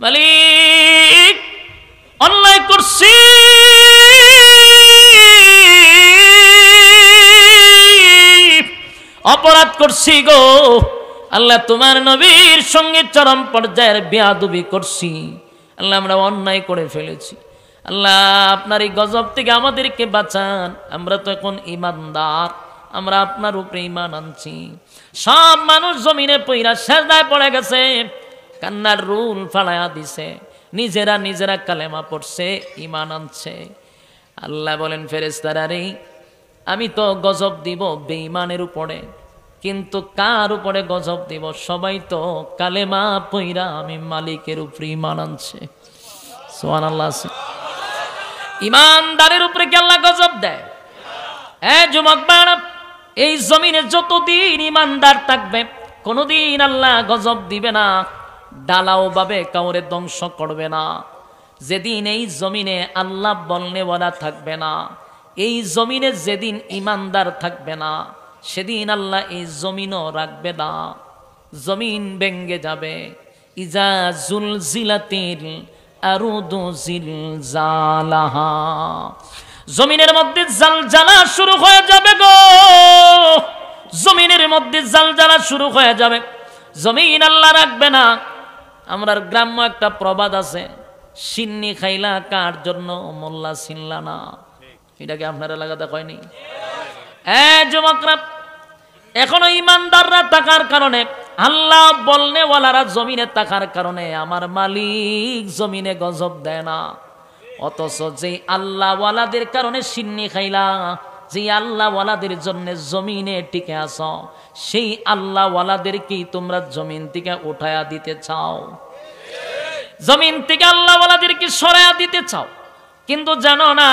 মালিক অন্যায় করছি, অপরাধ করছি গো আল্লাহ, তোমার নবীর সঙ্গে চরম পর্যায়ের বেয়াদবি করছি আল্লাহ, আমরা অন্যায় করে ফেলেছি আল্লাহ, আপনার এই গজব থেকে আমাদেরকে বাঁচান। আমরা তো এখন ঈমানদার, আমরা আপনার উপরে ঈমান আনছি। সব মানুষ জমিনে পইরা সেজদায় পড়ে গেছে, কান্নার রুল ফালায়া দিছে, নিজেরা কালেমা পড়ছে, ঈমান আনছে। আল্লাহ বলেন ফেরেশতারা রে, আমি তো গজব দিব বেঈমানের উপরে, কিন্তু কার উপরে গজব দিব? সবাই তো কালেমা পইরা আমি মালিকের উপরে ঈমান আনছে। সুবহানাল্লাহ। ঈমানদারের উপরে কি আল্লাহ গজব দেয়? যুবক বাড়া, এই জমিনে যতদিন ঈমানদার থাকবে কোনোদিন আল্লাহ গজব দিবে না, ডালাও ভাবে কাউরে ধ্বংস করবে না। যেদিন এই জমিনে আল্লাহ বলনেওয়ালা থাকবে না, এই জমিনে যেদিন ঈমানদার থাকবে না, সেদিন আল্লাহ এই জমিনও রাখবে না, জমিন ভেঙ্গে যাবে। ইজা জুলজিলাতিল আরুদু জিলজালাহা, জমিনের মধ্যে জালজালা শুরু হয়ে যাবে গো, জমিনের মধ্যে জালজালা শুরু হয়ে যাবে, জমিন আল্লাহ রাখবে না। আমরা গ্রাম্য একটা প্রবাদ আছে, সিন্নি খাইলা কার জন্য মোল্লা চিনলা না, এটাকে আপনার এলাকাতে হয়নি? যুবকরা, এখনো ইমানদাররা থাকার কারণে, আল্লাহ বলনেওয়ালারা জমিনে থাকার কারণে আমার মালিক জমিনে গজব দেয় না। অথচ যে আল্লাহওয়ালাদের কারণে সিন্নি খাইলা, যে আল্লাহওয়ালাদের জন্য জমিনে টিকে আস, সেই আল্লাহওয়ালাদেরকেই তোমরা জমিন থেকে উঠায়া দিতে চাও, জমিন থেকে আল্লাহওয়ালাদেরকে সরাইয়া দিতে চাও। কিন্তু জানো না,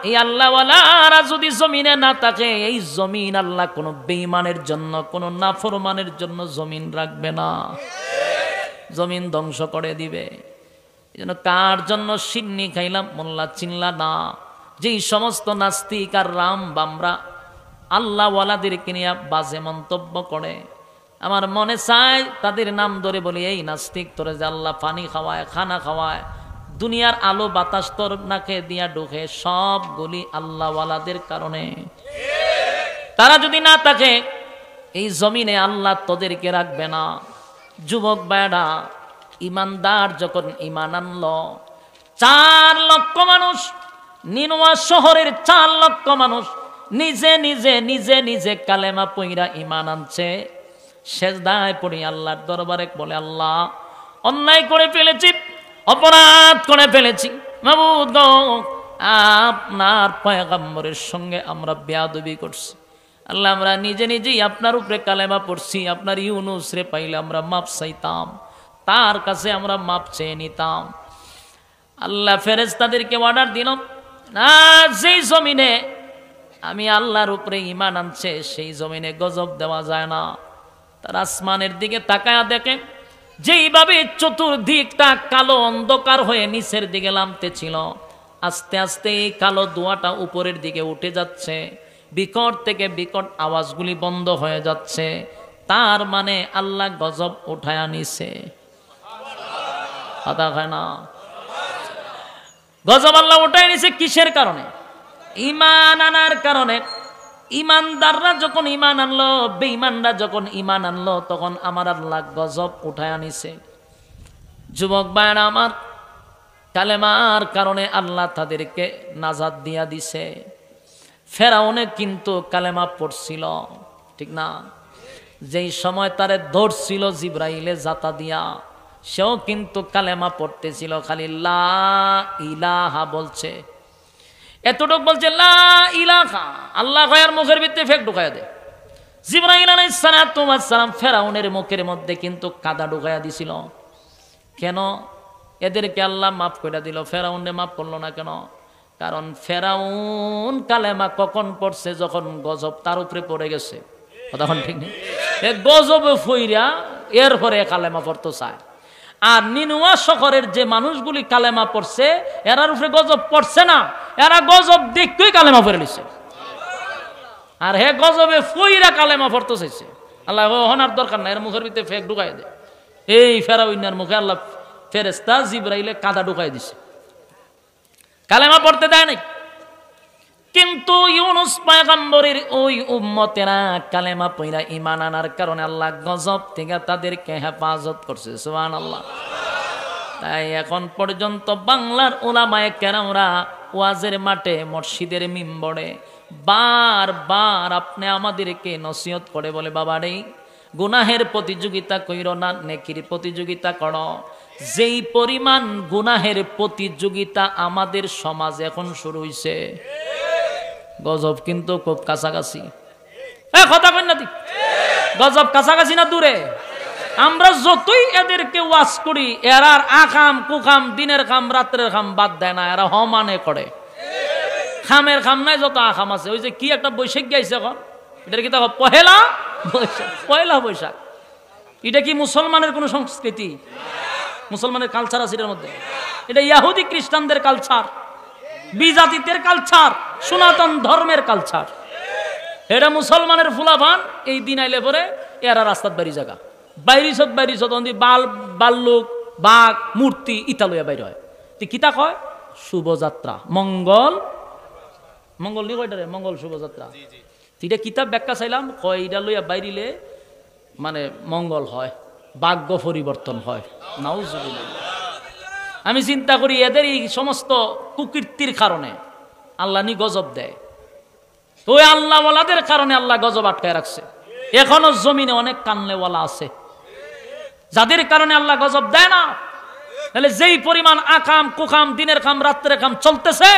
এই আল্লাহওয়ালারা যদি জমিনে না থাকে, এই জমিন আল্লাহ কোনো বেঈমানের জন্য, কোনো নাফরমানের জন্য জমিন রাখবে না, জমিন ধ্বংস করে দিবে। এই জন্য কার জন্য সিন্নি খাইলাম মোল্লা চিনলা না, যেই সমস্ত নাস্তিক আর রাম বামরা আল্লাহওয়ালাদেরকে নিয়ে বাজে মন্তব্য করে, আমার মনে চায় তাদের নাম ধরে বলি, এই নাস্তিক, তোরে যে আল্লাহ পানি খাওয়ায়, খানা খাওয়ায়, দুনিয়ার আলো বাতাস তোর নাকে দিয়া ঢুকে, সবগুলি আল্লাহওয়ালাদের কারণে। তারা যদি না থাকে এই জমিনে আল্লাহ তোদেরকে রাখবে না। যুবক ভাইরা, ইমানদার যখন ঈমান আনলো, 4 লক্ষ মানুষ, নিনোয়া শহরের 4 লক্ষ মানুষ নিজে কালেমা পইরা ঈমান আনছে, সেজদায় পড়ে আল্লাহর দরবারে বলে, আল্লাহ অন্যায় করে ফেলেছি, অপরাধ করে ফেলেছি, মাবুদ গো, আপনার পয়গম্বরের সঙ্গে আমরা বেয়াদবি করছি আল্লাহ, আমরা নিজেই আপনার উপরে কালেমা পড়ছি, আপনার ইউনুস রে পাইলে আমরা মাপ চাইতাম, তার কাছে আমরা মাপ চেয়ে নিতাম। আল্লাহ ফেরেশতাদেরকে অর্ডার দিল, না, যেই জমিনে আমি আল্লাহর উপরে ঈমান আনছে সেই জমিনে গজব দেওয়া যায় না। তার আসমানের দিকে তাকায়া দেখে, যেইভাবে চতুর্দিকটা কালো অন্ধকার হয়ে নিচের দিকে নামতে ছিল, আস্তে আস্তে এই কালো ধোঁয়াটা উপরের দিকে উঠে যাচ্ছে, বিকট থেকে বিকট আওয়াজগুলি বন্ধ হয়ে যাচ্ছে। তার মানে আল্লাহ গজব উঠায়া নিছে, কথা হয় না? গজব আল্লাহ উঠায় নিছে কিসের কারণে? ঈমান আনার কারণে। ইমানদাররা যখন ঈমান আনলো, বেঈমানরা যখন ঈমান আনলো, তখন আমার আল্লাহ গজব উঠায় আনিছে। যুবক ভাইরা আমার, কালেমার কারণে আল্লাহ তাদেরকে নাজাত দিয়া দিছে। ফেরাউনে কিন্তু কালেমা পড়ছিল, ঠিক না? যেই সময় তারে ধরছিল জিব্রাইলে জাতা দিয়া, সেও কিন্তু কালেমা পড়তেছিল, খালি লা ইলাহা বলছে, এতটুক বলছে লা ইলাহা, আল্লাহ গায়ের মুখের ভিতরে ফেক ঢুকাইয়া দেয়। জিবরাইল আলাইহিস সালাম ফেরাউনের মুখের মধ্যে কিন্তু কাদা ঢুকাইয়া দিছিল। কেন? এদেরকে আল্লাহ মাফ করে দিল, ফেরাউনে মাফ করলো না কেন? কারণ ফেরাউন কালেমা কখন পড়ছে? যখন গজব তার উপরে পড়ে গেছে, তখন ঠিক নেই, গজবে ফইরা এরপরে কালেমা পড়তে চায়। আর নিনুয়া শহরের যে মানুষগুলি কালেমা পড়ছে, এরার উপরে গজব পড়ছে না, এরা গজব দেখতেই কালেমা পড়ে নিছে, আর হে গজবে ফইরা কালেমা পড়তে চাইছে। আল্লাহ হনার দরকার না, এর মুখের ভিতরে ফেক ঢুকাই দেয়। এই ফেরাউনের মুখে আল্লাহ ফেরেশতা জিবরাইলে কাদা ঢুকাই দিছে, কালেমা পড়তে দেয় নাই। কিন্তু ইউনুস পয়গম্বরের ওই উম্মতেরা কালেমা পড়া ঈমান আনার কারণে আল্লাহ গজব থেকে তাদেরকে হেফাজত করছে। সুবহানাল্লাহ। তাই এখন পর্যন্ত বাংলার উলামায়ে কেরামরা ওয়াজের মাঠে, মসজিদের মিম্বরে বারবার আপনি আমাদেরকে নসিহত করে বলে, বাবা রে, গুনাহের প্রতিযোগিতা কইরো না, নেকির প্রতিযোগিতা করো। যেই পরিমাণ গুনাহের প্রতিযোগিতা আমাদের সমাজে এখন শুরু হইছে, গজব কিন্তু খুব কাছাকাছি। কথা কই না, গজব কাছাকাছি না দূরে? আমরা যতই এদেরকে ওয়াজ করি, এরার আকাম কুকাম, দিনের কাম রাত্রের কাম বাদ দেয় না, এরা হমানে করে। খামের খাম নাই, যত আকাম আছে। ওই যে কি একটা বৈশাখ গাইছে এখন, এটার কি দেখো পহেলা বৈশাখ, পয়লা বৈশাখ। এটা কি মুসলমানের কোন সংস্কৃতি? মুসলমানের কালচার আছে এটার মধ্যে? এটা ইহুদি খ্রিস্টানদের কালচার, বিজাতিদের কালচার, সনাতন ধর্মের কালচার। এটা মুসলমানের ফুলাফান এই দিন আইলে পরে এরা রাস্তার বাড়ি জায়গা বাইরিছত বাল্লুক, বাঘ, মূর্তি ইতালইয়া বাইর হয়। কিতা কয়? শুভযাত্রা, মঙ্গল মঙ্গল নি কয়টারে মঙ্গল শুভযাত্রা। এটা কিতাব ব্যাখ্যা চাইলাম, কয় এটা লইয়া বাইরিলে মানে মঙ্গল হয়, ভাগ্য পরিবর্তন হয়। নাউজুবিল্লাহ। আমি চিন্তা করি এদের এই সমস্ত কুকীর্তির কারণে আল্লাহ নি গজব দেয়। তো ওই আল্লাহওয়ালাদের কারণে আল্লাহ গজব আটকায় রাখছে। এখনো জমিনে অনেক কানলেওয়ালা আছে যাদের কারণে আল্লাহ গজব দেয় না। তাহলে যেই পরিমাণ আকাম কুকাম, দিনের কাম রাত্রের কাম চলতেছে,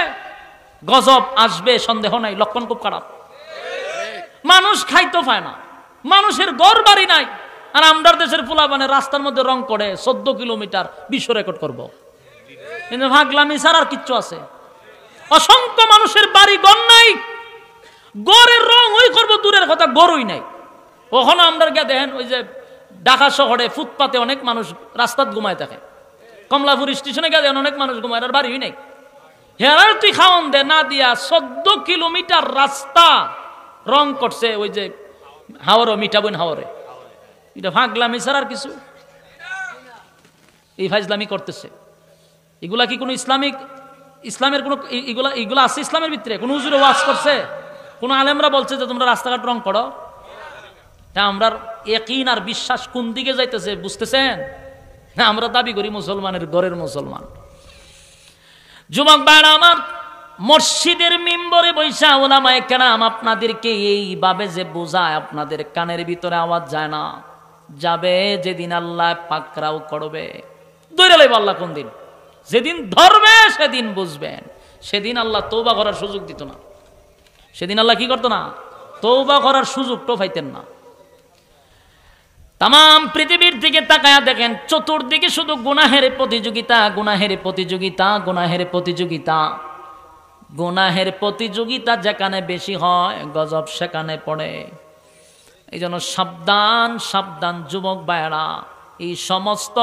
গজব আসবে সন্দেহ নাই। লক্ষণ খুব খারাপ। মানুষ খাইতে পায় না, মানুষের ঘর বাড়ি নাই, আর আমরার দেশের পোলাপানে রাস্তার মধ্যে রং করে 14 কিলোমিটার বিশ্ব রেকর্ড করবো। কিন্তু ভাগলামি ছাড়া আর কিচ্ছু আছে? অসংখ্য মানুষের বাড়ি ঘর নাই, গড়ের রং ওই করবো দূরের কথা, গড়ই নাই। ওখানে আমরা গিয়ে দেখেন, ওই যে ঢাকা শহরে ফুটপাতে অনেক মানুষ রাস্তাত ঘুমায় থাকে, কমলাপুর স্টেশনে গিয়ে দেখেন অনেক মানুষ ঘুমায়, আর বাড়ি নাই। হেরার তুই খাওয়ান দে না দিয়া 14 কিলোমিটার রাস্তা রং করছে, ওই যে হাওড়ে মিঠাবইন হাওড়ে। এটা ভাগলামি ছাড়া আর কিছু? এই ফাইজলামি করতেছে। এগুলা কি কোনো ইসলামের কোনো এগুলা আছে ইসলামের ভিতরে? কোন হুজুরে ওয়াজ করছে? কোন আলেমরা বলছে যে তোমরা রাস্তাঘাট রং করো? আমরা ইয়াকিন আর বিশ্বাস কোন দিকে যাইতেছে বুঝতেছেন? আমরা দাবি করি মুসলমানের ঘরের মুসলমান। যুবক ভাইরা আমার, মসজিদের মিম্বরে বৈশা উলামায়ে কেরাম আপনাদেরকে এইভাবে যে বোঝায়, আপনাদের কানের ভিতরে আওয়াজ যায় না। যাবে যেদিন আল্লাহ পাকড়াও করবে, দৌড়ে লাইব আল্লাহ। কোন দিন? যেদিন ধরবে সেদিন বুঝবেন। সেদিন আল্লাহ তওবা করার সুযোগ দিত না। সেদিন আল্লাহ কি করতো না? তওবা করার সুযোগটাও পাইতেন না। তাম পৃথিবীর দিকে তাকায়া দেখেন, চতুর্দিকে শুধু গুনাহের প্রতিযোগিতা, গুনাহের প্রতিযোগিতা, গুনাহের প্রতিযোগিতা। গুনাহের প্রতিযোগিতা যেখানে বেশি হয়, গজব সেখানে পড়ে। এই জন্য সাবধান সাবধান যুবক ভাইয়েরা, এই সমস্ত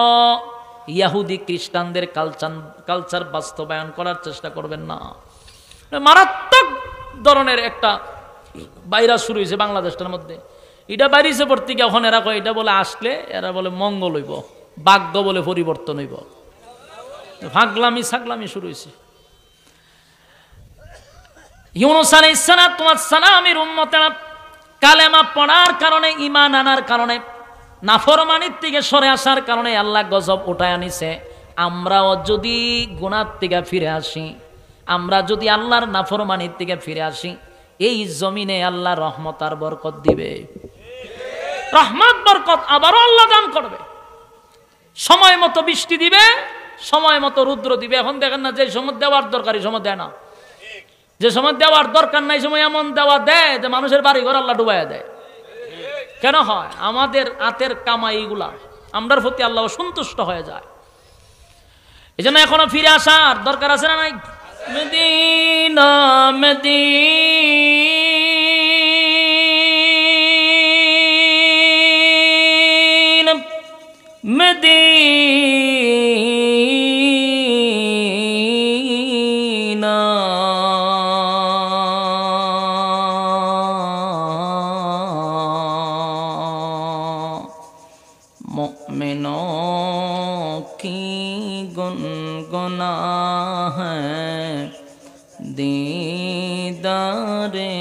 ইহুদি খ্রিস্টানদের কালচার বাস্তবায়ন করার চেষ্টা করবেন না। মারাত্মক ধরনের একটা ভাইরাস শুরু হয়েছে বাংলাদেশটার মধ্যে। এটা বাইরেছে পড়তে গিয়ে এখন এরা কয় এটা বলে আসলে এরা বলে মঙ্গল হইব, ভাগ্য বলে পরিবর্তন হইব। ভাগলামি ছাগলামি শুরু হয়েছে। ইউনূস আলাইহিস সালামের উম্মতেরা কালেমা পড়ার কারণে, ঈমান আনার কারণে, নাফরমানির থেকে সরে আসার কারণে আল্লাহ গজব উঠায় আনিছে। আমরাও যদি গুনাহ থেকে ফিরে আসি, আমরা যদি আল্লাহর নাফরমানির থেকে ফিরে আসি, এই জমিনে আল্লাহ রহমত আর বরকত দিবে। রহমত বরকত আবারও আল্লাহ দান করবে। সময় মতো বৃষ্টি দিবে, সময় মতো রুদ্র দিবে। এখন দেখেন না, যে সময় দেওয়ার দরকার এই সময় দেয় না, যে সময় দেওয়ার দরকার নাই সময় এমন দেওয়া দেয় যে মানুষের বাড়ি ঘর আল্লাহ ডুবাইয়া দেয়। কেন হয়? আমাদের হাতের কামাইগুলা আমরার প্রতি আল্লাহ সন্তুষ্ট হয়ে যায়। এই জন্য এখনো ফিরে আসার দরকার আছে না নাই? মদিনা মদিনা মদিনা মুমিনোं की गुनाह है दीदारे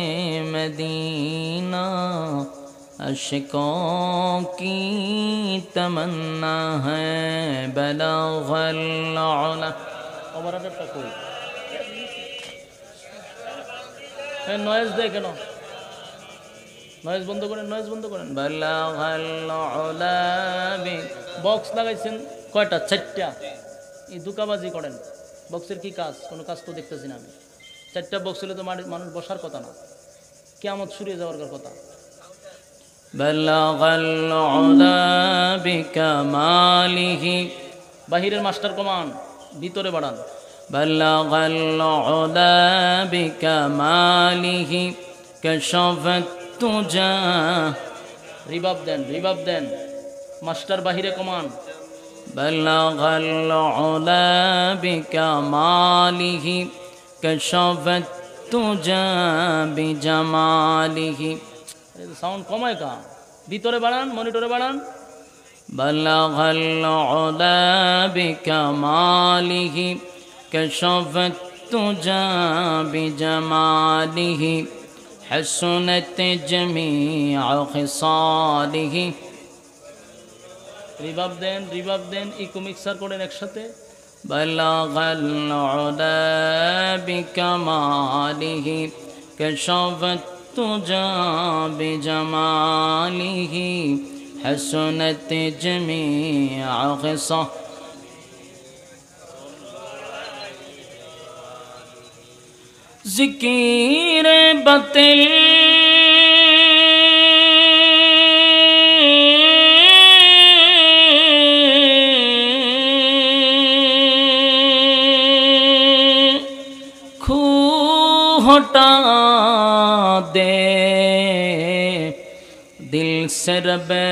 मदीना अशकों की तमन्ना है बलगल उला नॉइज दे केन নয়েজ বন্ধ করেন বালাগাল উলা বক্স লাগাইছেন কয়টা? 4টা। এই দুকাবাজি করেন। বক্সের কি কাজ? কোনো কাজ তো দেখতেছি না আমি। 4টা বক্স হলে তো মানুষ বসার কথা না, কিয়ামত শুরু হয়ে যাওয়ার কথা। বালাগাল উলা বিকামালিহি, বাহিরের মাস্টার কমান, ভিতরে বাড়ান। বালাগাল উলা বিকামালিহি কাশাফাত তুজা, রিভাব দেন মাস্টার বাহিরে কমান। বালাগাল উলা বিকামালিহি কাশাফাত তুজা বিজামালিহি, সাউন্ড কমায় কা, ভিতরে বাড়ান, মনিটরে বাড়ান। বালাগাল উলা বিকামালিহি কাশাফাত তুজা বিজামালিহি حسنت جميع خصاله, রিভাব দেন ইকো মিক্সার করেন একসাথে। বালাগাল উলা বিকামালিহি কাশাফাত তুজা বিজামালিহি حسنت جميع خصاله ज़िकीर बतिल खू हटा दे दिल से रबे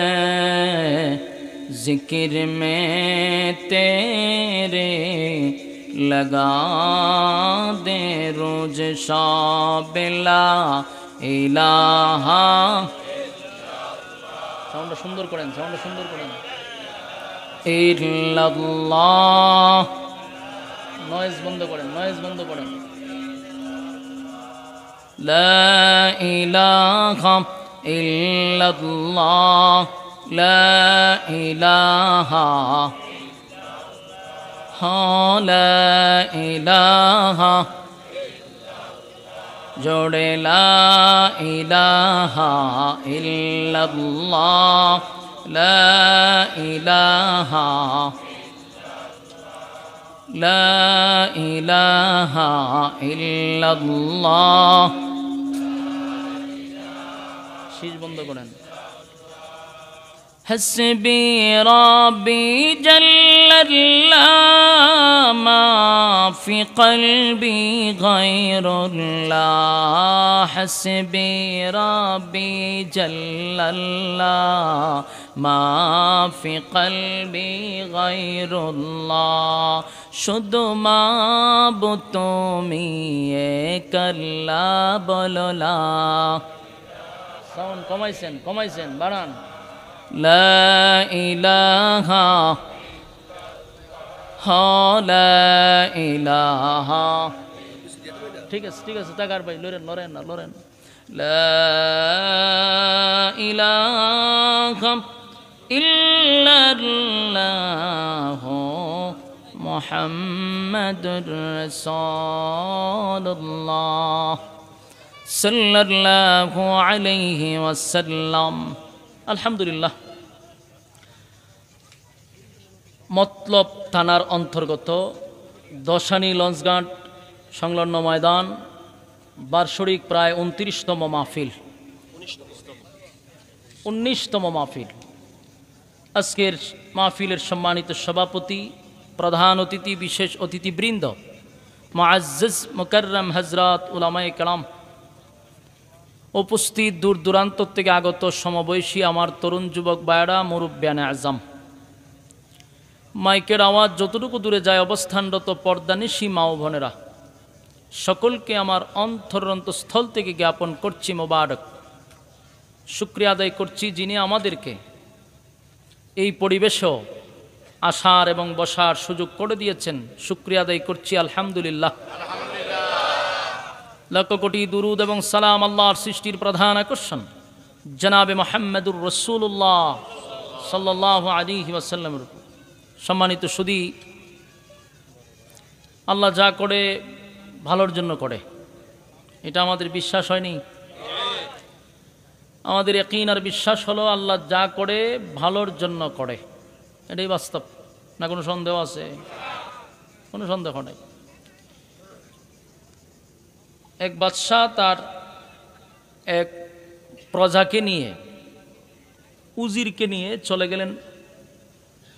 ज़िक्र में तेरे लगा दे रोज शाबिला इलाहा। সাউন্ডটা সুন্দর করেন ইল্লাল্লাহ, নয়েজ বন্ধ করেন লা ইলাহা ইল্লাল্লাহ, লা ইলাহা লা ইলাহা जोड़े ला इलाहा इल्लल्लाह, ला इलाहा इल्लल्लाह। शीश बंद करें। हस्बी रब्बी जल्लल्लाह मा फी क़ल्बी गैरुल्लाह, हस्बी रब्बी जल्लल्लाह मा फी क़ल्बी गैरुल्लाह, शुद्ध माबुद तुमी एक अल्लाह बोलोला। साउंड कमाइছেন বাড়ান। লা ইলাহা লা ইলাহা, ঠিক আছে তাকার ভাই, লড়েন না। লা ইলাহা ইল্লাল্লাহ মুহাম্মাদুর রাসূলুল্লাহ সাল্লাল্লাহু আলাইহি ওয়াসাল্লাম। আলহামদুলিল্লাহ, মতলব থানার অন্তর্গত দশানী লঞ্চঘাট সংলগ্ন ময়দান বার্ষিক প্রায় 29তম মাহফিল, 19তম মাহফিল। আজকের মাহফিলের সম্মানিত সভাপতি, প্রধান অতিথি, বিশেষ অতিথিবৃন্দ, মুআজ্জাজ মুকাররম হযরত উলামায়ে কেরাম, উপস্থিত দূর দূরান্ত থেকে আগত সমবয়সী আমার তরুণ যুবক ভাইয়েরা, মুরব্বিয়ানে আজম, মাইকের আওয়াজ যতটুকু দূরে যায় অবস্থানরত পর্দানিশী মা ও বোনেরা, সকলকে আমার অন্তরস্থল থেকে জ্ঞাপন করছি মোবারক। শুকরিয়া আদায় করছি যিনি আমাদেরকে এই পরিবেশও আসার এবং বসার সুযোগ করে দিয়েছেন, শুকরিয়া আদায় করছি আলহামদুলিল্লাহ। লক্ষ কোটি দুরুদ এবং সালাম আল্লাহর সৃষ্টির প্রধান আকর্ষণ জনাবে মুহাম্মদুর রাসূলুল্লাহ সাল্লাল্লাহু আলাইহি ওয়াসাল্লামের উপর। সম্মানিত সুধী, আল্লাহ যা করে ভালোর জন্য করে, এটা আমাদের বিশ্বাস হয়নি? আমাদের ইয়াকিন আর বিশ্বাস হলো আল্লাহ যা করে ভালোর জন্য করে, এটাই বাস্তব। না কোনো সন্দেহ আছে? কোনো সন্দেহ নেই। এক বাদশাহ তার এক প্রজাকে নিয়ে, উজিরকে নিয়ে চলে গেলেন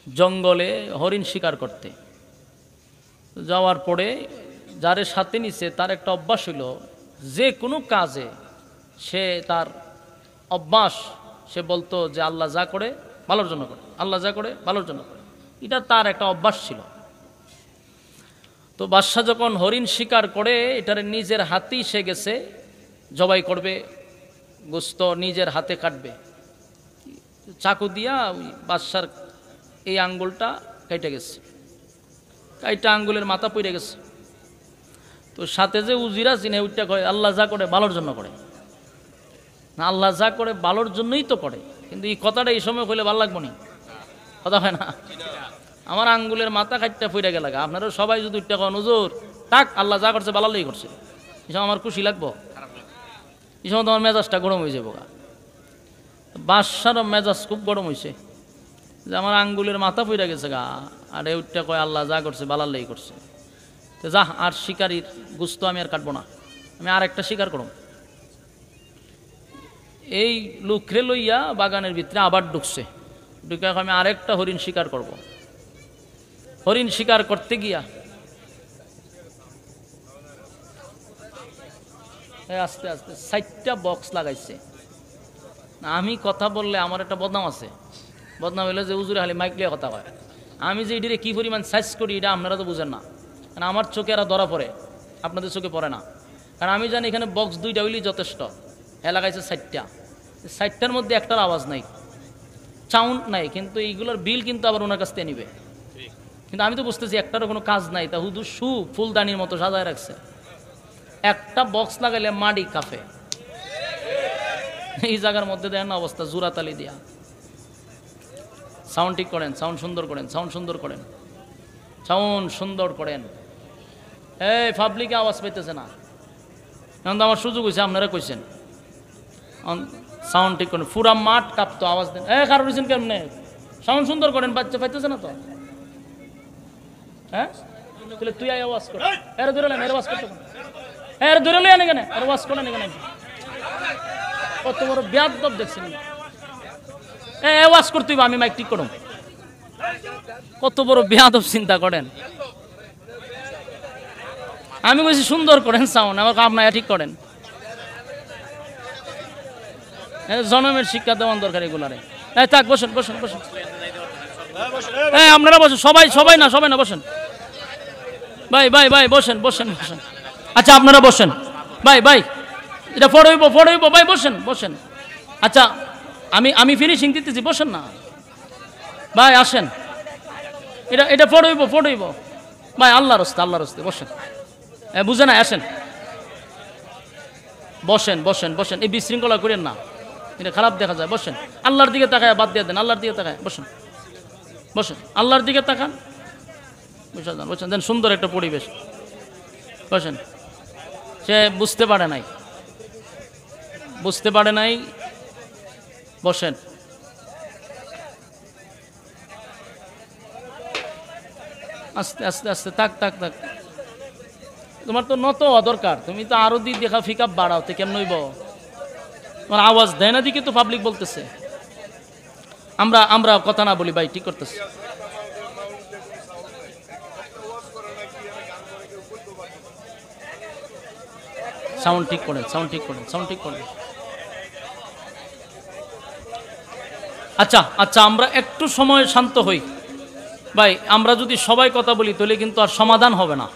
জঙ্গলে হরিণ শিকার করতে। যাওয়ার পরে যারে সাথে নিছে তার একটা অভ্যাস হইল, যে কোনো কাজে সে তার অভ্যাস, সে বলতো যে আল্লাহ যা করে ভালোর জন্য করে, আল্লাহ যা করে ভালোর জন্য করে। এটা তার একটা অভ্যাস ছিল। তো বাদশাহ যখন হরিণ শিকার করে, এটার নিজের হাতেই সে গেছে জবাই করবে, গোস্ত নিজের হাতে কাটবে। চাকু দিয়া ওই বাদশার এই আঙ্গুলটা কেটে গেছে, কাইটা আঙ্গুলের মাথা পড়ে গেছে। তো সাথে যে উজিরা চিনে ওইটা কয় আল্লাহ যা করে ভালোর জন্য করে, না আল্লাহ যা করে ভালোর জন্যই তো করে। কিন্তু এই কথাটা এই সময় কইলে ভালো লাগবো নি? কথা হয় না? আমার আঙ্গুলের মাথা কাটটা পড়ে গেল, আপনারা সবাই যদি ওইটা কন হুজুর তাক আল্লাহ যা করছে ভালোই করছে, এই সময় আমার খুশি লাগবো? এই সময় তোমার মেজাজটা গরম হয়ে যাবো। বাদশার মেজাজ খুব গরম হয়েছে যে আমার আঙ্গুলের মাথা পড়ে গেছে গা, আর ওইটা কয় আল্লাহ যা করছে ভালোই করছে। তো যা, আর শিকারির গুস্ত আমি আর কাটবো না, আমি আর একটা শিকার করব। এই লুকরে লইয়া বাগানের ভিতরে আবার ঢুকছে, ঢুকে আমি আরেকটা হরিণ শিকার করব। হরিণ শিকার করতে গিয়া আস্তে আস্তে 4টা বক্স লাগাইছে। আমি কথা বললে আমার একটা বদনাম আছে, বদনাম হইলে যে হুজুরে খালি মাইক লিয়ে কথা কয়। আমি যে এটিরে কী পরিমাণ সাইজ করি এটা আপনারা তো বুঝেন না, কারণ আমার চোখে এরা ধরা পড়ে, আপনাদের চোখে পড়ে না। কারণ আমি জানি এখানে বক্স 2টা হইলেই যথেষ্ট, লাগাইছে 4টা, 4টার মধ্যে একটার আওয়াজ নাই, সাউন্ড নাই, কিন্তু এইগুলোর বিল কিন্তু আবার ওনার কাছ থেকে নিবে। কিন্তু আমি তো বুঝতেছি একটারও কোনো কাজ নাই, তা হুদু ফুলদানির মতো সাজায় রাখছে। একটা বক্স লাগাইলে মাটি কাফে। এই জায়গার মধ্যে দেন অবস্থা জুরাতালি দিয়া। সাউন্ড ঠিক করেন, সাউন্ড সুন্দর করেন, সাউন্ড সুন্দর করেন, সাউন্ড সুন্দর করেন। এই পাবলিকে আওয়াজ পাইতেছে না, এখন তো আমার সুযোগ হয়েছে, আপনারা কইছেন সাউন্ড ঠিক করেন। পুরা মাঠ কাঁপতো, আওয়াজ দেন। কারো রয়েছেন কেমনে? সাউন্ড সুন্দর করেন, বাচ্চা পাইতেছে না তো। হ্যাঁ তাহলে তুই আওয়াজ কর, এর ধরে নেন, এর আওয়াজ করতে, এর ধরে লই আনে কেন, এর আওয়াজ করেন এখানে। কত বড় বেয়াদব দেখছেন, আওয়াজ করতে আমি মাইক ঠিক করুন, কত বড় বেয়াদব চিন্তা করেন। আমি বলছি সুন্দর করেন সাউন্ড, আমার কাম নাই, ঠিক করেন। জনমের শিক্ষা দেওয়ার দরকার এগুলারে। থাক, বসেন বসেন বসেন, আপনারা বসেন, সবাই না বসেন ভাই ভাই ভাই, বসেন বসেন বসেন। আচ্ছা আপনারা বসেন ভাই, এটা ফড়ইব ভাই, বসেন বসেন। আচ্ছা আমি ফিনিশিং দিতেছি, বসেন না ভাই, আসেন। এটা ফড়ইব ভাই, আল্লাহর রাস্তে বসেন। বুঝে না, আসেন বসেন বসেন বসেন। এই বিশৃঙ্খলা করেন না, এটা খারাপ দেখা যায়। বসেন, আল্লাহর দিকে তাকায় বাদ দিয়ে দেন, আল্লাহর দিকে তাকায় বসেন বসেন, আল্লাহর দিকে তাকান, বসেন দেন, সুন্দর একটা পরিবেশ। বসেন। সে বুঝতে পারে নাই, বসেন। আস্তে আস্তে আস্তে, থাক, তোমার তো নত হওয়া দরকার, তুমি তো আরো দিয়ে দেখা ফিকাপ বাড়াও, তো কেমন হইব? তোমার আওয়াজ দেয় না দিকে তো পাবলিক বলতেছে। আমরা কথা না বলি ভাই, ঠিক করতেছে। সাউন্ড ঠিক করেন। আচ্ছা আমরা একটু সময় শান্ত হই ভাই। আমরা যদি সবাই কথা বলি তাহলে কিন্তু আর সমাধান হবে না।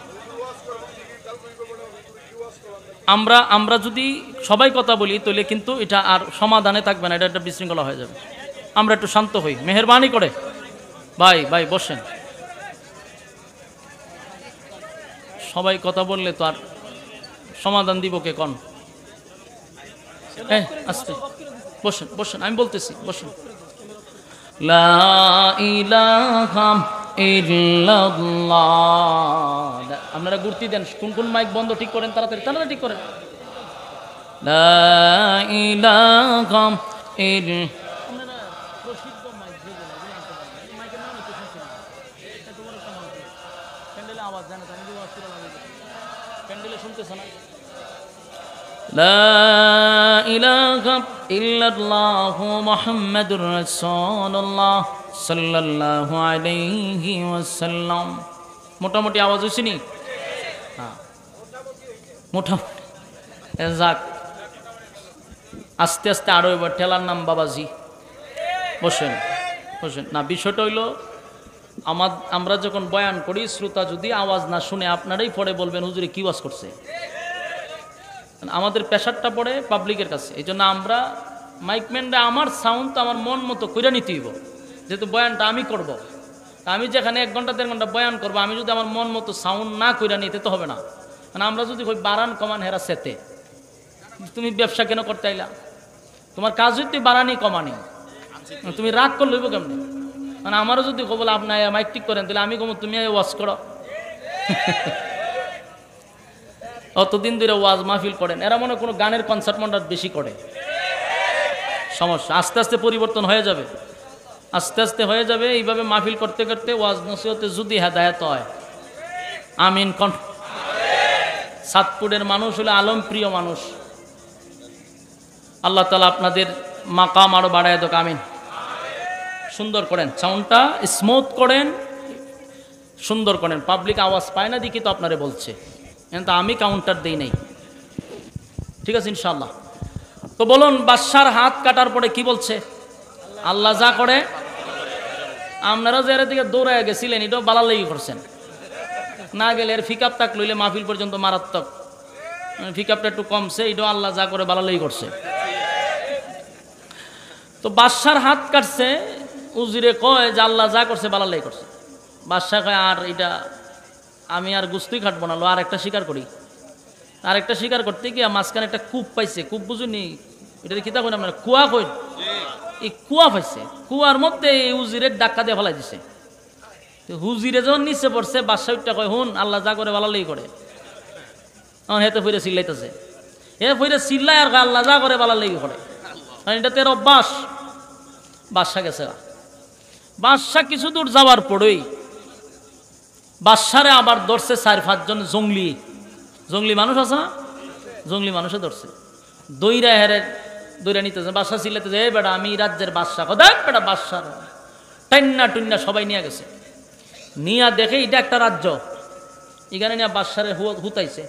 আমরা যদি সবাই কথা বলি তাহলে কিন্তু এটা আর সমাধানে থাকবে না, এটা একটা বিশৃঙ্খলা হয়ে যাবে। আমরা একটু শান্ত হই, মেহেরবানি ভাই ভাই বসেন, সবাই কথা বললে তো আর সমাধান দিব কে কোন? আস্তে বসেন বসেন, আমি বলতেছি বসেন। লা ইলাহা ইল্লাল্লাহ। আপনারা গুরতি দেন, কোন কোন মাইক বন্ধ ঠিক করেন, তাড়াতাড়ি তাড়াতাড়ি ঠিক করেন। লা ইলাহা লা ইলাহা ইল্লাল্লাহু মুহাম্মাদুর রাসূলুল্লাহ সাল্লাল্লাহু আলাইহি ওয়াসাল্লাম। মোটামুটি আওয়াজ হইছে নি? হ্যাঁ মোটামুটি। যাক, আস্তে আস্তে আরো এবার ঠেলার নাম বাবাজি। বসেন বসেন। না, বিষয়টা হইল আমরা যখন বয়ান করি, শ্রোতা যদি আওয়াজ না শুনে আপনারাই পরে বলবেন হুজুরে কি ওয়াজ করছে। আমাদের প্রেশারটা পড়ে পাবলিকের কাছে, এই জন্য আমরা মাইকম্যানরা আমার সাউন্ড তো আমার মন মতো কইরা নিতে হইব, যেহেতু বয়ানটা আমি করব। আমি যেখানে 1 ঘন্টা 1.5 ঘন্টা বয়ান করবো, আমি যদি আমার মন মতো সাউন্ড না কইরা নিতে তো হবে না। মানে আমরা যদি কই বাড়ান কমান হেরা সেতে, তুমি ব্যবসা কেন করতে আইলা? তোমার কাজ হইতে বাড়ানি কমানি, তুমি রাগ করে লইব কেমনি? মানে আমারও যদি বলে আপনার মাইক ঠিক করেন, তাহলে আমি কম তুমি ওয়াজ করো। অতদিন ধরে ওয়াজ মাহফিল করেন, এরা মনে কোনো গানের কনসার্ট মন্ডার বেশি করে। সমস্যা, আস্তে আস্তে পরিবর্তন হয়ে যাবে, আস্তে আস্তে হয়ে যাবে। এইভাবে মাহফিল করতে করতে ওয়াজ নসিহতে যদি হেদায়েত হয়, আমিন কন। সাতপুরের মানুষ হলো আলম প্রিয় মানুষ। আল্লাহ তাআলা আপনাদের মাকাম আরো বাড়ায় দেক, আমিন। সুন্দর করেন, সাউন্ডটা স্মুথ করেন, সুন্দর করেন। পাবলিক আওয়াজ পায় না দেখি তো আপনারে বলছে, কিন্তু আমি কাউন্টার দেই নাই। ঠিক আছে ইনশাআল্লাহ। তো বলুন, বাদশার হাত কাটার পরে কি বলছে? আল্লাহ যা করে। আপনারা যে এর দিকে দৌড়ায় গেছিলেন, এটাও বালার লাগি করছেন। না গেলে এর ফিকআপ তাক লইলে মাহফিল পর্যন্ত মারাত্মক। ফিকআপটা একটু কমছে, এটাও আল্লাহ যা করে বালার লাগি করছে। তো বাদশার হাত কাটছে, উজিরে কয় যে আল্লাহ যা করছে বালার লাগি করছে। বাদশাহ কয় আর এটা আমি আর গুস্তুই খাটবো না, আর একটা শিকার করি। আর একটা শিকার করতে গিয়ে মাঝখানে একটা কূপ পাইছে। কূপ বুঝুনি, এটা কিতা কই আপনার কুয়া কই, এই কুয়া পাইছে। কুয়ার মধ্যে এই উজিরের ডাক্কা দিয়ে ফেলাই দিছে। হুজিরে যখন নিচে পড়ছে, বাদশাহটা কয় হুন আল্লাহ যা করে বালালেই করে। হেতে ফিরে চিল্লাইতেছে, হে ফিরে চিল্লায় আর আল্লাহ যা করে বালালেই করে। এটা তের অভ্যাস। বাদশা গেছে। বাদশা কিছু দূর যাওয়ার পরেই বাদশারে আবার ধরছে 4-5 জন জঙ্গলি মানুষ আছে না, জঙ্গলি মানুষে ধরছে। দইরা হেরে দইরা নিতেছে। বাদশা চিল্লাইতেছে, এ বেটা আমি রাজ্যের বাদশা, দেখ বেটা বাদশার টান্না টুন্না সবাই নিয়ে গেছে। নিয়া দেখে এটা একটা রাজ্য, এখানে নিয়ে বাদশারে হুতাইছে।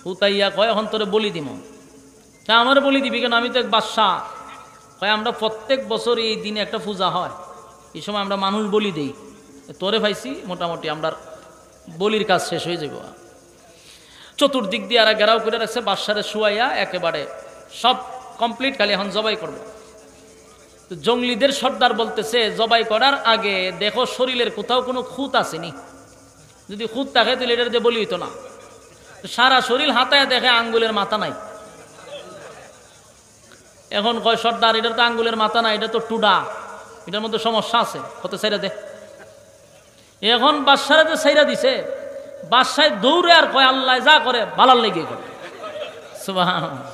হুতাইয়া কয় এখন তোরে বলি দিব। তা আমার বলি দিবি কেন, আমি তো এক বাদশা। কয় আমরা প্রত্যেক বছর এই দিনে একটা পূজা হয়, এই সময় আমরা মানুষ বলি দেই। তোরে পাইছি, মোটামুটি আমরা বলির কাজ শেষ হয়ে যাব। চতুর্দিক দিয়ে আর ঘেরাও করে রাখছে। বাদশারে শুয়াইয়া একেবারে সব কমপ্লিট, খালি এখন জবাই করবো। তো জঙ্গলিদের সর্দার বলতেছে, জবাই করার আগে দেখো শরীরের কোথাও কোনো খুঁত আসেনি। যদি খুঁত থাকে তাহলে এটার দিয়ে বলি হইতো না। সারা শরীর হাতায় দেখে আঙ্গুলের মাথা নাই। এখন কয় সর্দার, এটার তো আঙ্গুলের মাথা নাই, এটা তো টুডা, এটার মধ্যে সমস্যা আছে, কত সাইরা দে। এখন বাদশারে যে সাইরা দিছে, বাদশায় দৌড়ে আর কয় আল্লাহ যা করে বালার লেগে করে। সুবহানাল্লাহ।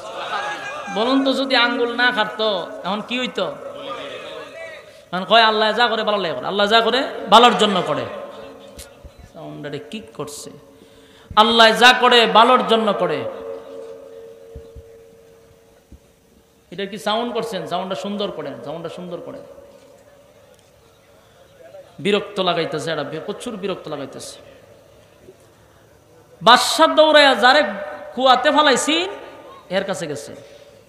বলুন তো, যদি আঙ্গুল না কাটতো এখন কি হইতো? এখন কয় আল্লাহ যা করে বালার লেগে করে, আল্লাহ যা করে বালার জন্য করে। কি করছে? আল্লাহ যা করে বালার জন্য করে। এটা কি সাউন্ড করছেন? সাউন্ডটা সুন্দর করেন, সাউন্ডটা সুন্দর করেন। বিরক্ত লাগাইতেছে, এটা প্রচুর বিরক্ত লাগাইতেছে। বাদশা দৌড়াইয়া যারে কুয়াতে ফালাইছি এর কাছে গেছে,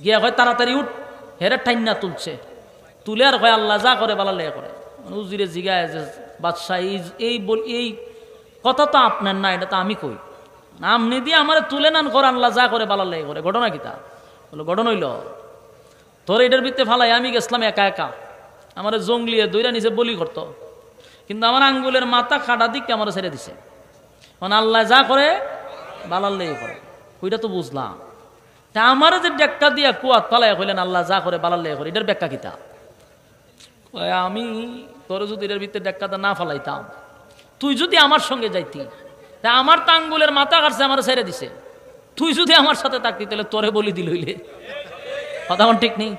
গিয়া কয় তাড়াতাড়ি উঠ। হেরে ঠাইনা তুলছে, তুলে আর কয় আল্লাহ যা করে বালা লেগে করে। উজিরে জিগায় যে বাদশাহ এই কথা তো আপনার না, এটা তো আমি কই। আপনি দিয়ে আমার তুলে নান করে আল্লাহ যা করে বালা লেগে করে। ঘটনা কি তা? বলো ঘটনা হইল, তোর এটার ভিতরে ফালাই আমি গেছিলাম একা একা, আমার জঙ্গলিয়ে দইরা নিচে বলি করতো। কিন্তু আমার আঙ্গুলের মাথা কাটা দিক আমার ছেড়ে দিছে, মানে আল্লাহ যা করে বালার লেগে করে, ওইটা তো বুঝলাম। তা আমার যে ডেক্কা দিয়া কুয়াত পালাই হইলেন আল্লাহ যা করে বালার লেগে করে, এটার ব্যাখ্যা কিতা? আমি তোর যদি এটার ভিতরে ডেক্কাটা না ফালাইতাম, তুই যদি আমার সঙ্গে যাইতি, তা আমার তো আঙ্গুলের মাথা কাটছে আমার ছেড়ে দিছে, তুই যদি আমার সাথে থাকতি তাহলে তোরে বলি দিল হইলে, কথা আমার ঠিক নেই।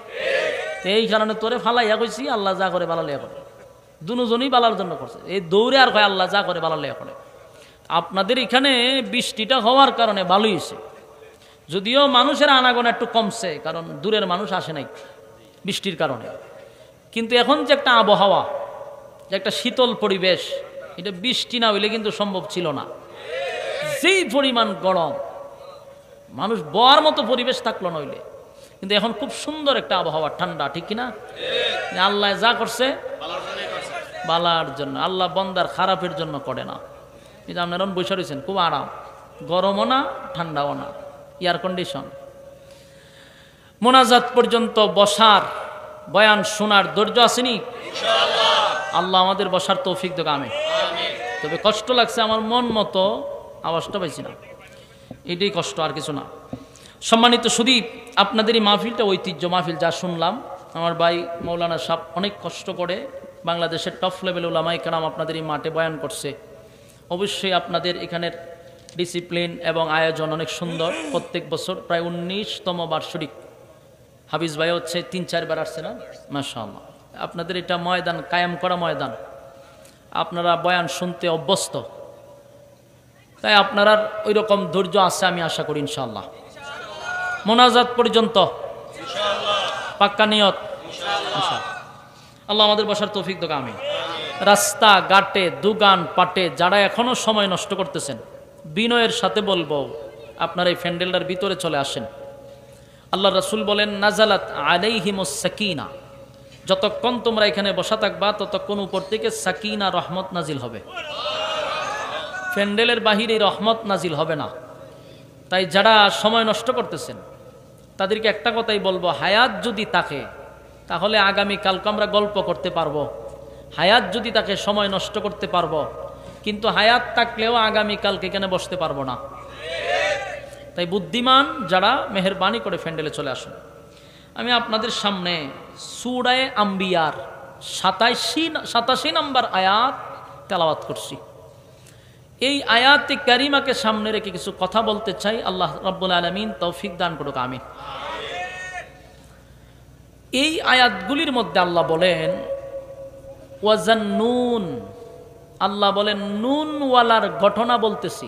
এই কারণে তোরে ফালাইয়া কইছি আল্লাহ যা করে বালার লেগে করে, দুজনই বালার জন্য করছে। এই দৌড়ে আর কয় আল্লাহ যা করে বালার লেগে করে। আপনাদের এখানে বৃষ্টিটা হওয়ার কারণে ভালোই হয়েছে, যদিও মানুষের আনাগোনা একটু কমছে, কারণ দূরের মানুষ আসে নাই বৃষ্টির কারণে। কিন্তু এখন যে একটা আবহাওয়া, যে একটা শীতল পরিবেশ, এটা বৃষ্টি না হইলে কিন্তু সম্ভব ছিল না। যেই পরিমাণ গরম, মানুষ বর মতো পরিবেশ থাকলো নইলে, কিন্তু এখন খুব সুন্দর একটা আবহাওয়া, ঠান্ডা, ঠিক কিনা? আল্লাহ যা করছে বালার জন্য, আল্লাহ বন্দার খারাপের জন্য করে না। এই যে আপনারা বসে রয়েছেন খুব আরাম, গরমও না ঠান্ডাও না, এয়ার কন্ডিশন। মোনাজাত পর্যন্ত বসার, বয়ান শোনার ধৈর্য আসেনি? আল্লাহ আমাদের বসার তৌফিক দেবে, আমি তবে কষ্ট লাগছে, আমার মন মতো আওয়াজটা পাইছি না, এটাই কষ্ট, আর কিছু না। সম্মানিত সুদীপ, আপনাদের এই মাহফিলটা ঐতিহ্য মাহফিল, যা শুনলাম আমার ভাই মৌলানা সাহেব অনেক কষ্ট করে বাংলাদেশের টপ লেভেল উলামায়ে কেরাম আপনাদের এই মাঠে বয়ান করছে। অবশ্যই আপনাদের এখানের ডিসিপ্লিন এবং আয়োজন অনেক সুন্দর। প্রত্যেক বছর প্রায় 19তম বার্ষিক, হাফিজ ভাই হচ্ছে 3-4 বার আসছে না, মাশাআল্লাহ। আপনাদের এটা ময়দান, কায়েম করা ময়দান, আপনারা বয়ান শুনতে অভ্যস্ত, তাই আপনার ওই রকম ধৈর্য আছে আমি আশা করি ইনশাআল্লাহ। মোনাজাত পর্যন্ত পাক্কা নিয়ত, আল্লাহ আমাদের বসার তৌফিক দেবে, আমি। রাস্তা ঘাটে, দোকান পাটে যারা এখনো সময় নষ্ট করতেছেন, বিনয়ের সাথে বলবো আপনারা এই প্যান্ডেলটার ভিতরে চলে আসেন। আল্লাহ রাসূল বলেন, নাজালাত আলাইহিমুস সাকিনা, যতক্ষণ তোমরা এখানে বসা থাকবা ততক্ষণ উপর থেকে সাকিনা, রহমত নাজিল হবে। প্যান্ডেলের বাহিরে রহমত নাজিল হবে না। তাই যারা সময় নষ্ট করতেছেন তাদেরকে একটা কথাই বলবো, হায়াত যদি থাকে তাহলে আগামীকালকে আমরা গল্প করতে পারবো, হায়াত যদি তাকে সময় নষ্ট করতে পারবো, কিন্তু হায়াত থাকলেও আগামীকালকে এখানে বসতে পারবো না। তাই বুদ্ধিমান যারা মেহেরবানি করে প্যান্ডেলে চলে আসুন। আমি আপনাদের সামনে সূরা আম্বিয়ার 87 নম্বর আয়াত তেলাওয়াত করছি। এই আয়াতে কারিমাকে সামনে রেখে কিছু কথা বলতে চাই। আল্লাহ রাব্বুল আলামিন তৌফিক দান করুক, আমিন। এই আয়াতগুলির মধ্যে আল্লাহ বলেন ওয়াজান্নুন, আল্লাহ বলেন নুনওয়ালার ঘটনা বলতেছি।